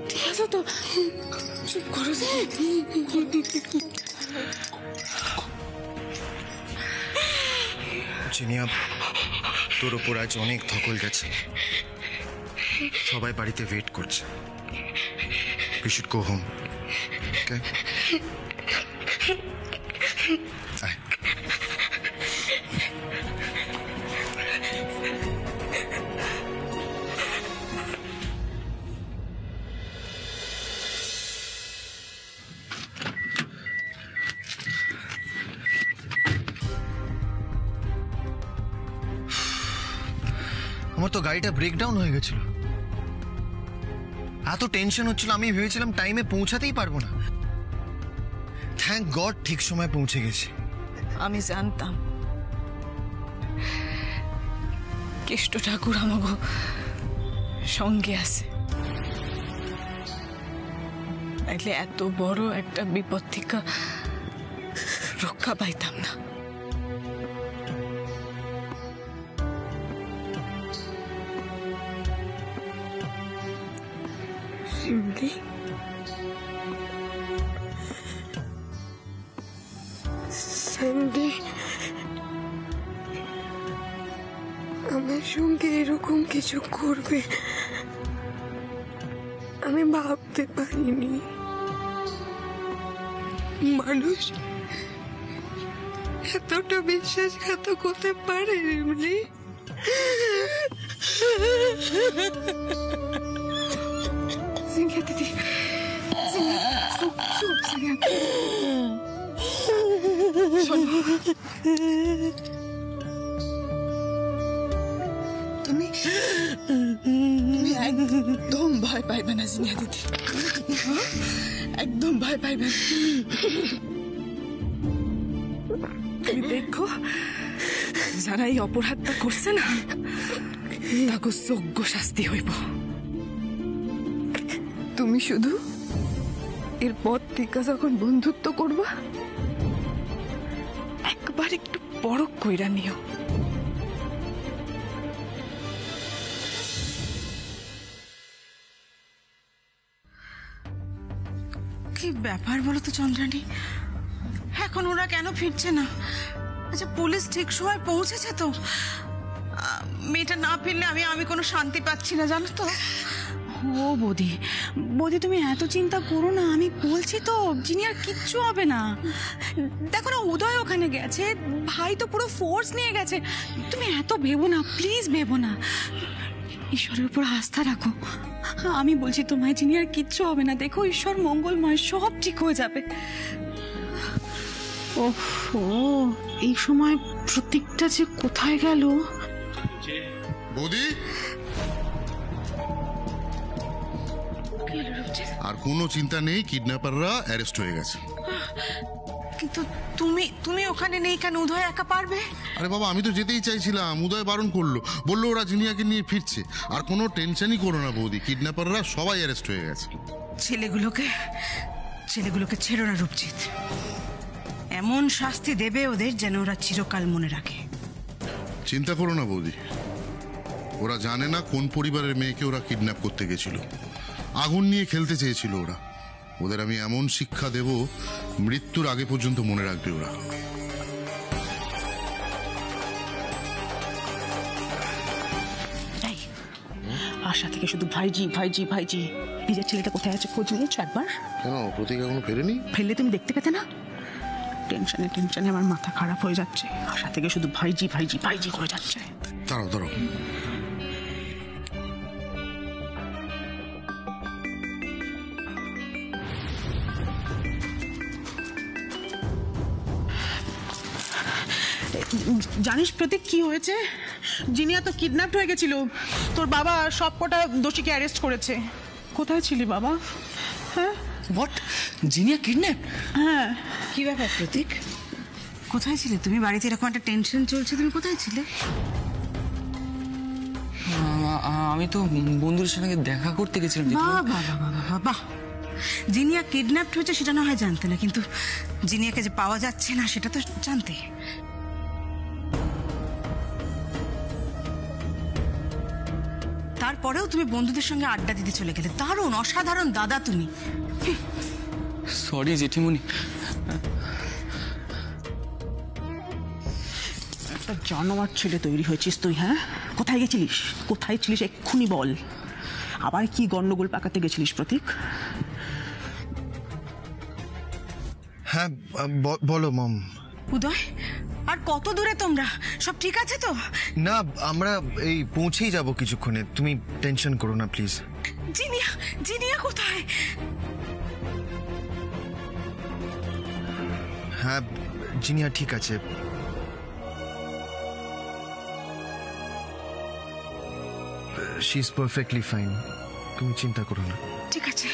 ঠিক আছে তো, চুপ করো। জিনিয়া, তোর ওপর আজ অনেক ধকল গেছে, সবাই বাড়িতে ওয়েট করছে। We should go home. Okay? আয়। আমার তো গাড়িটা ব্রেকডাউন হয়ে গেছিল, এত টেনশন হচ্ছিল, আমি ভেবেছিলাম টাইমে পৌঁছাতেই পারবো না। থ্যাংক গড ঠিক সময় পৌঁছে গেছি। আমি জানতাম কেষ্ট ঠাকুর আমাগো সঙ্গে আছে, নাইলে এত বড় একটা বিপদ থেকে রক্ষা পাইতাম না। শিমলি, স্যান্ডি আমার সঙ্গে এরকম কিছু করবে আমি ভাবতে পারিনি। মানুষ এতটা বিশ্বাসঘাতক হতে পারে রিমলি? দিদি, তুমি একদম ভয় পাইবে না জিনিয়া দিদি, একদম ভয় পাইবে না। তুমি দেখো, যারা এই অপরাধটা করছে না, তাকে যোগ্য শাস্তি হইব। তুমি শুধু এরপর থেকে যখন বন্ধুত্ব করবা, একবার একটু পরখ কইরা নিও। কি ব্যাপার বলো তো চন্দ্রানী, এখন ওরা কেন ফিরছে না? আচ্ছা, পুলিশ ঠিক সময় পৌঁছেছে তো? মেয়েটা না ফিরলে আমি কোনো শান্তি পাচ্ছি না, জানো তো। ও বৌদি, বৌদি তুমি এত চিন্তা করো না, আমি বলছি তো জিনিয়ার কিচ্ছু হবে না। দেখো না, উদয় ওখানে গেছে, ভাই তো পুরো ফোর্স নিয়ে গেছে। তুমি এত ভেবো না, প্লিজ ভেবো না, ঈশ্বরের উপর আস্থা রাখো। আমি বলছি তোমায়, জিনিয়ার কিচ্ছু হবে না। দেখো, ঈশ্বর মঙ্গলময়, সব ঠিক হয়ে যাবে। ওহো, এই সময় প্রতীকটা যে কোথায় গেল? বৌদি, আর কোনো চিন্তা নেই, কিডন্যাপাররা অ্যারেস্ট হয়ে গেছে। কিন্তু তুমি ওখানে নেই কেন? উদয় একা পারবে? আরে বাবা, আমি তো যেতেই চাইছিলাম, উদয় বারণ করলো, বললো ওরা জিনিয়াকে নিয়ে ফিরছে। আর কোনো টেনশনই করো না বৌদি, কিডন্যাপাররা সবাই অ্যারেস্ট হয়ে গেছে। ছেলেগুলোকে ছেড়ো না রূপজিৎ, এমন শাস্তি দেবে ওদের যেন ওরা চিরকাল মনে রাখে। চিন্তা করো না বৌদি, ওরা জানে না কোন পরিবারের মেয়েকে ওরা কিডন্যাপ করতে গেছিল। আগুন নিয়ে খেলতে চেয়েছিল ওরা। ওদের আমি এমন শিক্ষা দেব, মৃত্যুর আগে পর্যন্ত মনে রাখবে ওরা। আশা থেকে শুধু ভাইজি ভাইজি ভাইজি। নিজের ছেলেটা কোথায় আছে খোঁজ নিয়েছো একবার? কেন, প্রতীক এখনো ফেরেনি? ফেললে তুমি দেখতে পেতে না? টেনশনে আমার মাথা খারাপ হয়ে যাচ্ছে। আশা থেকে শুধু ভাইজি ভাইজি ভাইজি করে যাচ্ছে। দাঁড়াও, জানিস প্রতীক কি হয়েছে? জিনিয়া তো কিডন্যাপড হয়ে গেছিল। তোর বাবা সব কটা দোষীকে অ্যারেস্ট করেছে। কোথায় ছিলি বাবা? হ্যাঁ, হোয়াট? জিনিয়া কিডন্যাপ? হ্যাঁ। কি ব্যাপার প্রতীক, কোথায় ছিলে তুমি? বাড়িতে এরকম একটা টেনশন চলছে, তুমি কোথায় ছিলে? আমি তো বন্ধুর সঙ্গে দেখা করতে গেছিলাম। বাহ, জিনিয়া কিডন্যাপড হয়েছে সেটা না হয় জানতে না, কিন্তু জিনিয়াকে যে পাওয়া যাচ্ছে না সেটা তো জানতে। তারপরেও তুমি বন্ধুদের সঙ্গে আড্ডা দিতে চলে গেলে। দারুণ, অসাধারণ দাদা তুমি। সরি জেঠিমণি। একটা জানোয়ার ছেলে তৈরি হয়েছিস তুই। হ্যাঁ, কোথায় গেছিলিস? কোথায় ছিলিস এক্ষুনি বল। আবার কি গন্ডগোল পাকাতে গেছিলিস প্রতীক? হ্যাঁ বলো মম। উদয়, আর কত দূরে তোমরা? সব ঠিক আছে তো? না, আমরা এই পৌঁছেই যাব কিছুক্ষণে, তুমি টেনশন করো না প্লিজ। জিনিয়া, জিনিয়া কোথায়? হ্যাঁ জিনিয়া ঠিক আছে। শি ইজ পারফেক্টলি ফাইন, তুমি চিন্তা করো না। ঠিক আছে,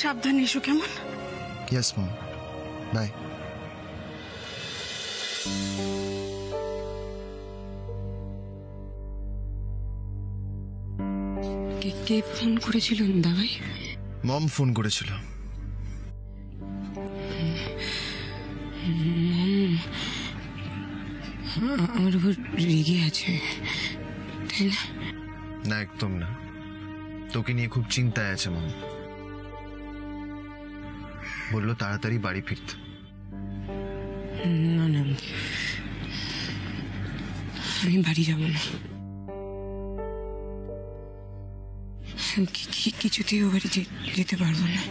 সাবধানে এসো কেমন? Yes mom, bye. কে ফোন করেছিল দাদাই? মম ফোন করেছিল। আমার উপর রেগে আছে, তাই না? না একদম না, তোকে নিয়ে খুব চিন্তায় আছে মম। বললো তাড়াতাড়ি বাড়ি ফিরতে। না না, আমি বাড়ি যাব না। কিছুতেই ও বাড়ি যেতে পারবো না।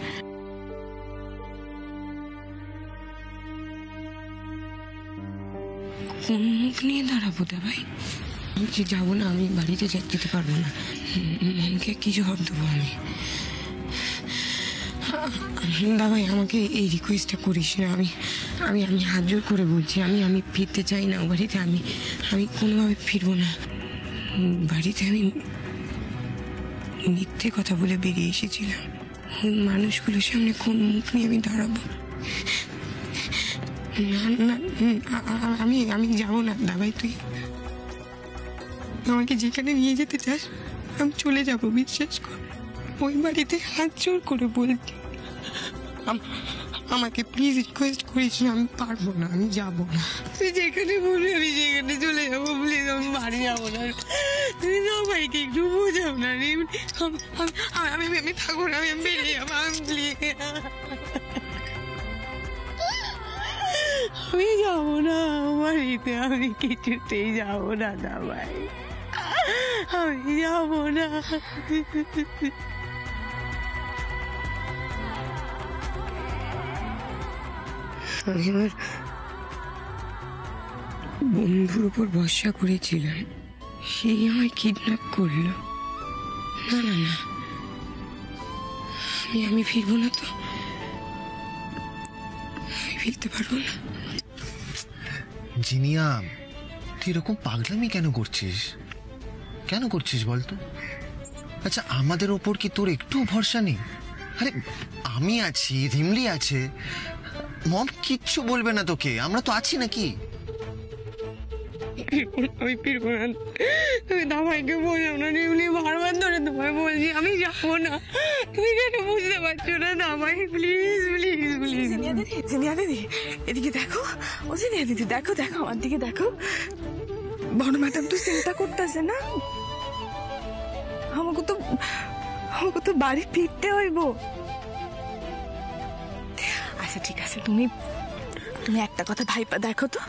কোন মুখ নিয়ে দাঁড়াবো দাবাই? যে যাবো না, আমি বাড়িতে যেতে পারবো না। মনকে কি জবাব দেবো আমি? দাবাই, আমাকে এই রিকোয়েস্টটা করিস না। আমি হাত জোর করে বলছি, আমি ফিরতে চাই না ও বাড়িতে। আমি কোনোভাবে ফিরবো না বাড়িতে। আমি মিথ্যে কথা বলে বেরিয়ে এসেছিলাম। ওই মানুষগুলোর সামনে কোন মুখ নিয়ে আমি দাঁড়াবো? না না, আমি যাবো না দাবাই। তুই আমাকে যেখানে নিয়ে যেতে চাস আমি চলে যাব, বিশ্বাস কর। ওই বাড়িতে হাত জোর করে বল, আমাকে প্লিজ রিকোয়েস্ট করিস না। আমি পারবো না, আমি যাবো না। তুই যেখানে বলবি আমি সেখানে চলে যাবো, প্লিজ। আমি বাড়ি যাবো না। তুমি সবাইকে একটু বোঝাও না রে। আমি থাকবো না, আমি বেরিয়ে যাবো। আমি যাবো না বাড়িতে, আমি কিছুতেই যাবো না দাবাই, আমি যাবো না। আমি আমার বন্ধুর উপর ভরসা করেছিলাম, সেই আমায় কিডন্যাপ করলো। না না না, আমি ফিরবো না তো, আমি ফিরতে পারবো না। জিনিয়া, তুই এরকম পাগলামি কেন করছিস? কেন করছিস বলতো? আচ্ছা, আমাদের ওপর কি তোর একটু ভরসা নেই? আরে আমি আছি, রিমলি আছে, মম কিচ্ছু বলবে না তোকে, আমরা তো আছি নাকি? আমি ফিরবো না। তুমি দামাইকে বোঝাও না, রিমলি বারবার ধরে তোমায় বলছি আমি যাবো না। তুমি কেন বুঝতে পারছো না দামাই? Please please please. জিনিয়া দিদি, এদিকে দেখো। ও জিনিয়া দিদি, দেখো দেখো আমার দিকে দেখো। বড় ম্যাডাম তো চিন্তা করতেছে না? আমাকে তো বাড়ি ফিরতে হইব। আচ্ছা ঠিক আছে, তুমি একটা কথা ভাইপা দেখো তো।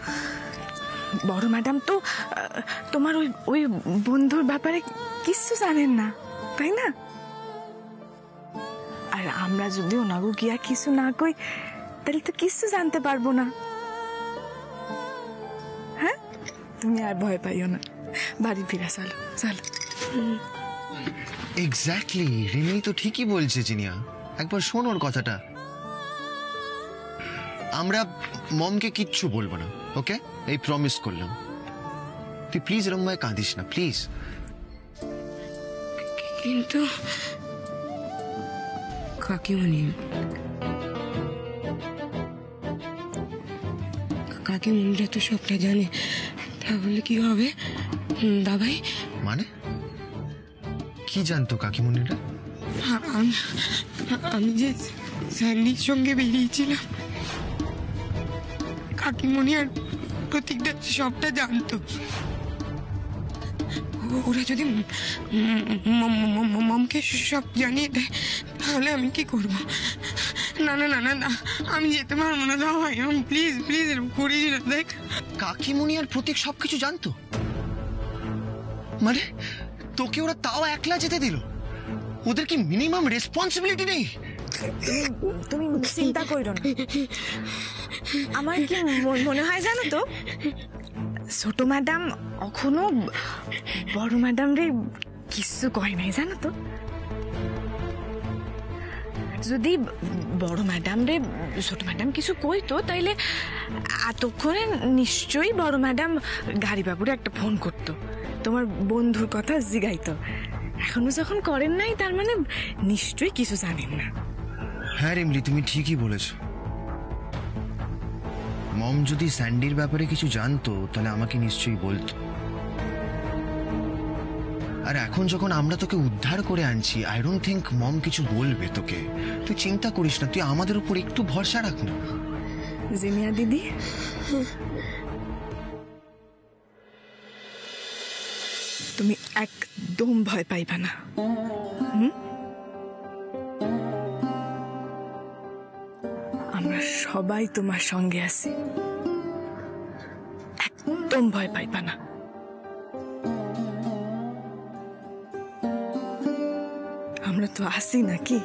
বড় ম্যাডাম তো তোমার ওই বন্ধুর ব্যাপারে কিচ্ছু জানেন না, তাই না? আর আমরা যদি ওনাগো গিয়া কিছু না কই, তাহলে তো কিচ্ছু জানতে পারবো না। হ্যাঁ, তুমি আর ভয় পাইও না, বাড়ি ফিরা চলো চলো। এক্স্যাক্টলি, রিমি তো ঠিকই বলছে জিনিয়া। একবার শোন ওর কথাটা। আমরা মমকে কিচ্ছু বলবো না, ওকে? এই প্রমিস করলাম। তুই প্লিজ এরকম ভাবে কাঁদিস না, প্লিজ। কিন্তু কাকিমণি কাকিমণিরা তো সবটা জানে, তাহলে কি হবে দাবাই? মানে কি জানতো কাকিমণিরা? আমি যে স্যান্ডির সঙ্গে বেরিয়েছিলাম, কাকিমণি আর প্রতীকটা সবটা জানতো। ওরা যদি মমকে সব জানিয়ে দেয় তাহলে আমি কি করব? না না না না না, আমি যেতে পারবো না। দাও ভাই, প্লিজ প্লিজ, এরকম করিস না। দেখ, কাকিমুনি আর প্রতীক সবকিছু জানতো, মানে তোকে ওরা তাও একলা যেতে দিল? ওদের কি মিনিমাম রেসপন্সিবিলিটি নেই? তুমি চিন্তা করো না। আমার কি মনে হয় জানো তো, ছোট ম্যাডাম এখনো বড় ম্যাডাম রে কিছু কয় নাই জানো তো। যদি বড় ম্যাডাম রে ছোট ম্যাডাম কিছু কইতো তাইলে এতক্ষণে নিশ্চয়ই বড় ম্যাডাম গাড়ি বাবুরে একটা ফোন করতো, তোমার বন্ধুর কথা জিগাইতো। এখনো যখন করেন নাই তার মানে নিশ্চয়ই কিছু জানেন না। হ্যাঁ রিমলি, তুমি ঠিকই বলেছ। মম যদি স্যান্ডির ব্যাপারে কিছু জানতো তাহলে আমাকে নিশ্চয়ই বলতো। আর এখন যখন আমরা তোকে উদ্ধার করে আনছি, আই ডোন্ট থিঙ্ক মম কিছু বলবে তোকে। তুই চিন্তা করিস না, তুই আমাদের উপর একটু ভরসা রাখ না। জিনিয়া দিদি, তুমি একদম ভয় পাইবা না। আমরা সবাই তোমার সঙ্গে আছি, একদম ভয় পাইবা না। আমরা তো আছি নাকি?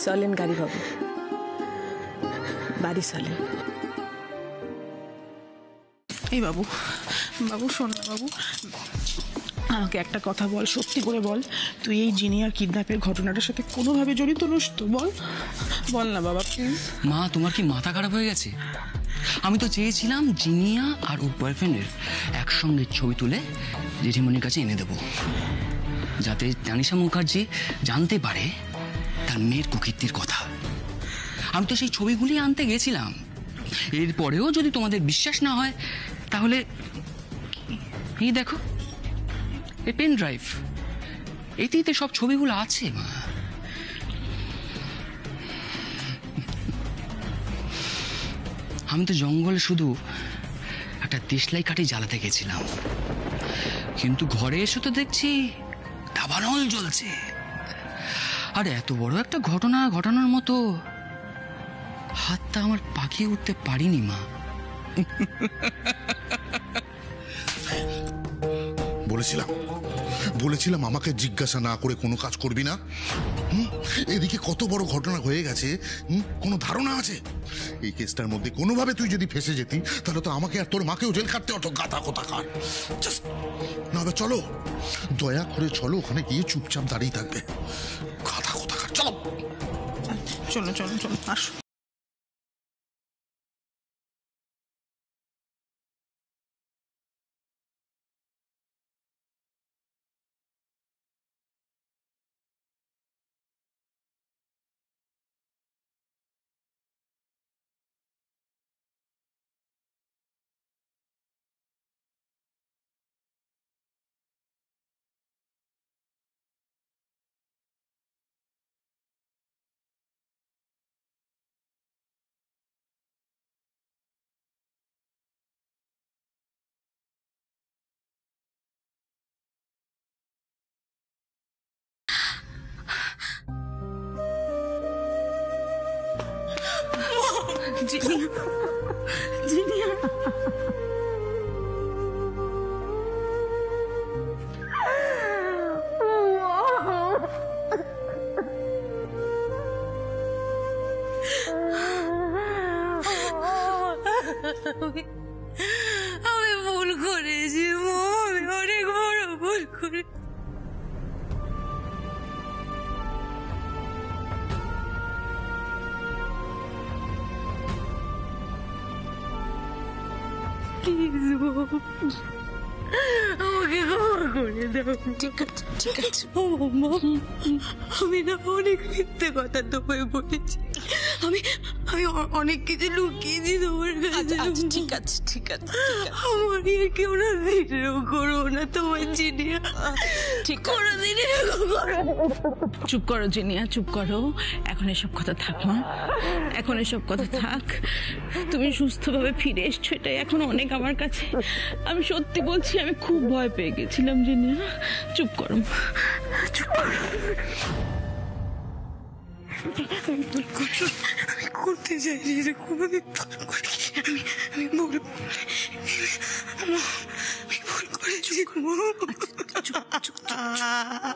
চলেন গাড়ি বাবু, বাড়ি চলেন। এই বাবু, বাবু শোন না বাবু, আমাকে একটা কথা বল, সত্যি করে বল, তুই এই জিনিয়ার কিডন্যাপের ঘটনাটার সাথে কোনোভাবে জড়িত নস তো? বল বল না বাবা প্লিজ। মা, তোমার কি মাথা খারাপ হয়ে গেছে? আমি তো চেয়েছিলাম জিনিয়া আর ওর বয়ফ্রেন্ডের একসঙ্গে ছবি তুলে জেঠিমণির কাছে এনে দেব, যাতে তানিশা মুখার্জি জানতে পারে তার মেয়ের কুকীর্তির কথা। আমি তো সেই ছবিগুলি আনতে গেছিলাম। এরপরেও যদি তোমাদের বিশ্বাস না হয় তাহলে এই দেখো, এই পেন ড্রাইভ, এতেই সব ছবিগুলো আছে মা। আমি তো জঙ্গলে শুধু একটা দেশলাই কাঠি জ্বালাতে গেছিলাম, কিন্তু ঘরে এসে তো দেখছি দাবানল জ্বলছে। আর এত বড় একটা ঘটনা ঘটানোর মতো হাতটা আমার পাকিয়ে উঠতে পারিনি মা। বলেছিলাম আমাকে জিজ্ঞাসা না করে কোনো কাজ করবি না। এদিকে কত বড় ঘটনা হয়ে গেছে, কোনো ধারণা আছে? এই কেসটার মধ্যে কোনোভাবে তুই যদি ফেসে যেতি তাহলে তো আমাকে আর তোর মাকেও জেল খাটতে হতো। গাধা কোথাকার। না, চলো, দয়া করে চলো, ওখানে গিয়ে চুপচাপ দাঁড়িয়ে থাকবে। গাধা কোথাকার, চলো চলো চলো চলো, আসো। জিনিয়া, আমি ভুল করেছি, আমি অনেক বড় ভুল করে। প্লিজ আমাকে ক্ষমা করে দাও। ঠিক আছে ঠিক আছে। ও মা, আমি না অনেক মিথ্যে কথা তোমায় বলেছি। আমি আমি অনেক কিছু লুকিয়েছি তোমার কাছে। ঠিক আছে ঠিক আছে। আমার কেউ না দিনেও করো না তোমার জিনিয়া, ঠিক কোনো দিনেও করো। চুপ করো জিনিয়া, চুপ করো। এখন এসব কথা থাক মা, এখন এসব কথা থাক। তুমি সুস্থভাবে ফিরে এসছো, এটাই এখন অনেক আমার কাছে। আমি সত্যি বলছি, আমি খুব ভয় পেয়ে গেছিলাম জিনিয়া। চুপ করো মা, চুপ করো। আমি করতে চাইছি এরকম, আমি ভুল করেছি।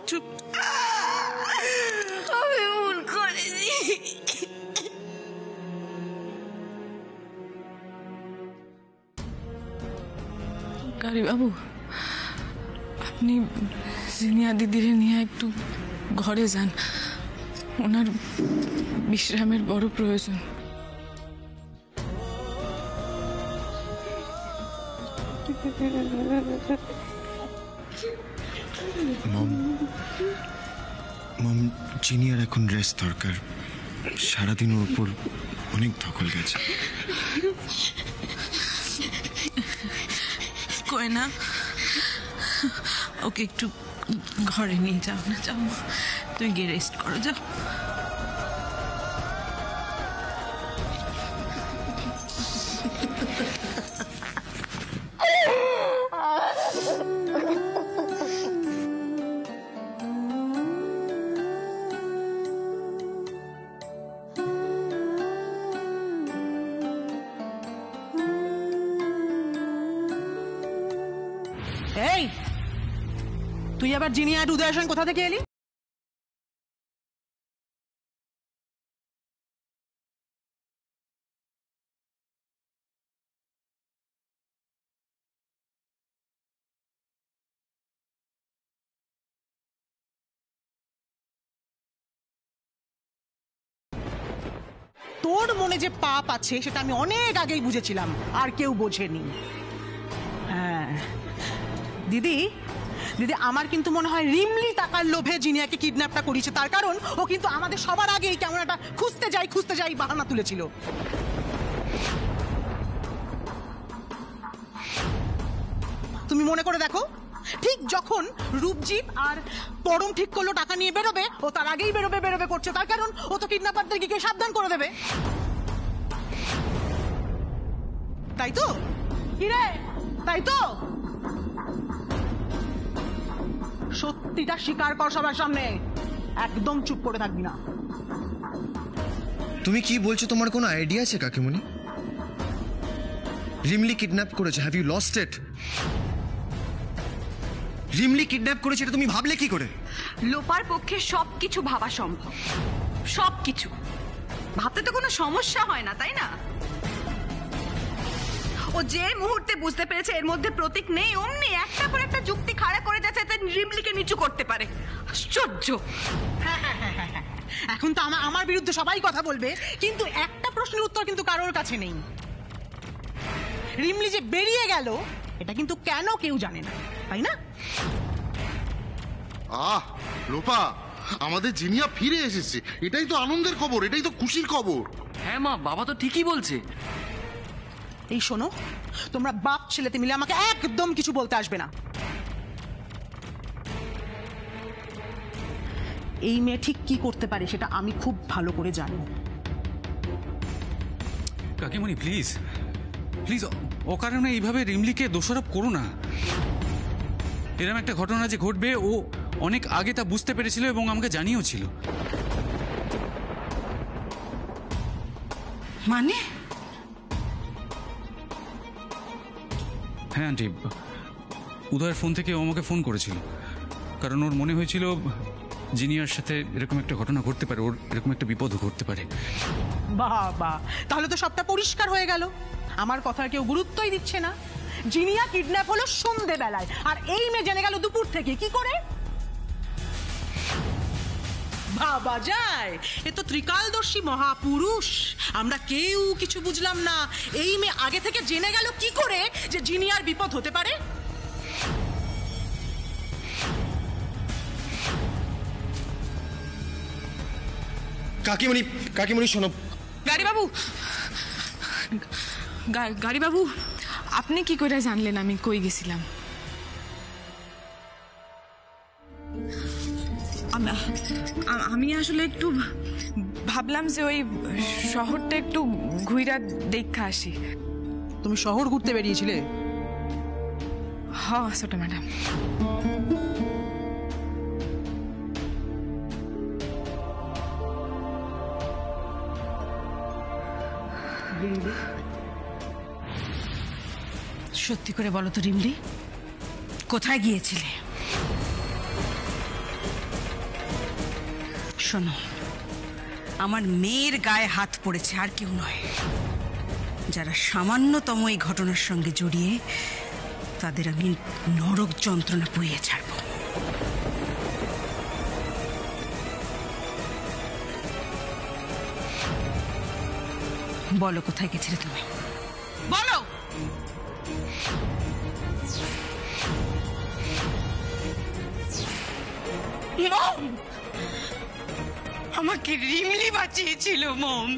চুপ, আমি ভুল করেছি। কারি বাবু, আপনি জিনিয়া দিদিরে নিয়ে একটু ঘরে যান, ওনার বিশ্রামের বড় প্রয়োজন। মম, জিনিয়ার এখন রেস্ট দরকার। সারাদিন ওর উপর অনেক ধকল গেছে। কই না, ওকে একটু ঘরে নিয়ে যাও না, যাও তুমি গিয়ে রেস্ট করো, যাও। এই, তুই আবার জিনিয়া আর উদয়ের সঙ্গে কোথা থেকে এলি? তোর মনে যে পাপ আছে সেটা আমি অনেক আগেই বুঝেছিলাম, আর কেউ বোঝেনি। হ্যাঁ দিদি, দিদি আমার কিন্তু মনে হয় রিমলি টাকার লোভে জিনিয়াকে কিডন্যাপটা করিয়েছে। তার কারণ ও কিন্তু আমাদের সবার আগেই কেমন একটা খুঁজতে যাই বাহানা তুলেছিল। তুমি মনে করে দেখো, ঠিক যখন রূপজিৎ আর পরম ঠিক করলো টাকা নিয়ে বেরোবে, ও তার আগেই বেরোবে করছে। তার কারণ ও তো কিডন্যাপারদেরকে গিয়ে সাবধান করে দেবে, তাই তো? কি রে, তাই তো? সত্যিটা স্বীকার কর সবার সামনে, একদম চুপ করে থাকবি না। তুমি কি বলছো? তোমার কোনো আইডিয়া আছে কাকিমণি? রিমলি কিডন্যাপ করেছে, have you lost it? Rimli kidnap করেছে এটা তুমি ভাবলে কি করে? লোপার পক্ষে সবকিছু ভাবা সম্ভব, সবকিছু ভাবতে তো কোনো সমস্যা হয় না, তাই না? ও যে মুহূর্তে বুঝতে পেরেছে এর মধ্যে প্রতীক নেই, অমনি একটা পর একটা যুক্তি খাড়া করে যাচ্ছে যাতে রিমলিকে নিচু করতে পারে। আশ্চর্য। এখন তো আমার বিরুদ্ধে সবাই কথা বলবে, কিন্তু একটা প্রশ্নের উত্তর কিন্তু কারোর কাছে নেই। রিমলি যে বেরিয়ে গেল এটা কিন্তু কেন কেউ জানে না, তাই না? লোপা, আমাদের জিনিয়া ফিরে এসেছে, এটাই তো আনন্দের খবর, এটাই তো খুশির খবর। হ্যাঁ মা, বাবা তো ঠিকই বলছে। এই শোনো, তোমরা বাপ ছেলেতে মিলে আমাকে একদম কিছু বলতে আসবে না। এই মেয়ে ঠিক কি করতে পারে সেটা আমি খুব ভালো করে জানি। কাকিমণি প্লিজ প্লিজ, অকারণে এইভাবে রিমলিকে দোষারোপ করো না। এরকম একটা ঘটনা যে ঘটবে ও অনেক আগে তা বুঝতে পেরেছিল এবং আমাকে জানিয়েও ছিল। মানে? হ্যাঁ আন্টি, উদয়ের ফোন থেকে ও আমাকে ফোন করেছিল, কারণ ওর মনে হয়েছিল জিনিয়ার সাথে এরকম একটা ঘটনা ঘটতে পারে, ওর এরকম একটা বিপদ ঘটতে পারে। বাবা, তাহলে তো সবটা পরিষ্কার হয়ে গেল। আমার কথার কেউ গুরুত্বই দিচ্ছে না। জিনিয়া কিডন্যাপ হলো সন্ধেবেলায়, আর এই মেয়ে জেনে গেল দুপুর থেকে। কি করে ভাবা যায়? এ তো ত্রিকালদর্শী মহাপুরুষ। আমরা কেউ কিছু বুঝলাম না, এই মেয়ে আগে থেকে জেনে গেল কি করে যে জিনিয়ার বিপদ হতে পারে। কাকিমণি কাকিমণি শোনো। গাড়িবাবু, গাড়িবাবু, আপনি কি করে জানলেন আমি কই গেছিলাম? আমি আসলে একটু ভাবলাম যে ওই শহরটা একটু ঘুইরা দেখা আসি। তুমি শহর ঘুরতে বেরিয়েছিলে? হ্যাঁ ছোট ম্যাডাম। সত্যি করে বলো তো রিমলি, কোথায় গিয়েছিলে? শোনো, আমার মেয়ের গায়ে হাত পড়েছে, আর কেউ নয়। যারা সামান্যতম এই ঘটনার সঙ্গে জড়িয়ে, তাদের আমি নরক যন্ত্রণা পুড়িয়ে ছাড়ব। বলো কোথায় গেছিলে তুমি, বলো। মম, আমাকে রিমলি বাঁচিয়েছিল মম।